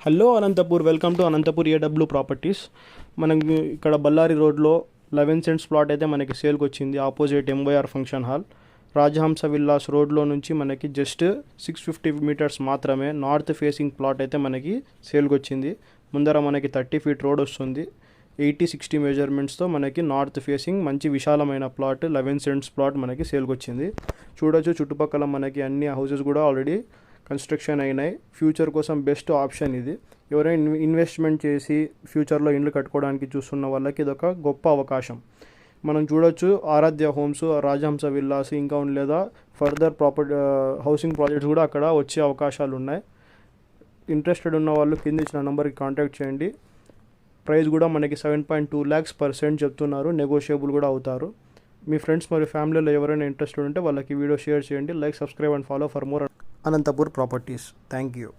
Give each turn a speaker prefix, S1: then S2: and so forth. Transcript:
S1: Hello Anantapur, welcome to Anantapur AW properties. మనకి ఇక్కడ బళ్ళారి రోడ్లో 11 సెంట్స్ ప్లాట్ అయితే మనకి సేల్కి వచ్చింది. Opposite MYR function hall, Rajahamsa villas రోడ్లో నుంచి మనకి జస్ట్ 650 మీటర్స్ మాత్రమే నార్త్ ఫేసింగ్ ప్లాట్ అయితే మనకి సేల్కి వచ్చింది. ముందర మనకి 30 ఫీట్ రోడ్ వస్తుంది. 80-60 మెజర్మెంట్స్తో మనకి నార్త్ ఫేసింగ్ మంచి విశాలమైన ప్లాట్ 11 సెంట్స్ ప్లాట్ మనకి సేల్కి వచ్చింది. చూడొచ్చు, చుట్టుపక్కల మనకి అన్ని హౌసెస్ కూడా ఆల్రెడీ కన్స్ట్రక్షన్ అయినాయి. ఫ్యూచర్ కోసం బెస్ట్ ఆప్షన్ ఇది. ఎవరైనా ఇన్వెస్ట్మెంట్ చేసి ఫ్యూచర్లో ఇండ్లు కట్టుకోవడానికి చూస్తున్న వాళ్ళకి ఇదొక గొప్ప అవకాశం. మనం చూడొచ్చు, ఆరాధ్య హోమ్స్, రాజహంస విల్లాస్, ఇంకా లేదా ఫర్దర్ హౌసింగ్ ప్రాజెక్ట్స్ కూడా అక్కడ వచ్చే అవకాశాలు ఉన్నాయి. ఇంట్రెస్టెడ్ ఉన్న వాళ్ళు కింద ఇచ్చిన నెంబర్కి కాంటాక్ట్ చేయండి. ప్రైస్ కూడా మనకి 7.2 lakhs per cent చెప్తున్నారు. నెగోషియబుల్ కూడా అవుతారు. మీ ఫ్రెండ్స్ మరియు ఫ్యామిలీలో ఎవరైనా ఇంట్రెస్టెడ్ ఉంటే వాళ్ళకి వీడియో షేర్ చేయండి. Like, subscribe and follow for more Anantapur Properties. Thank you.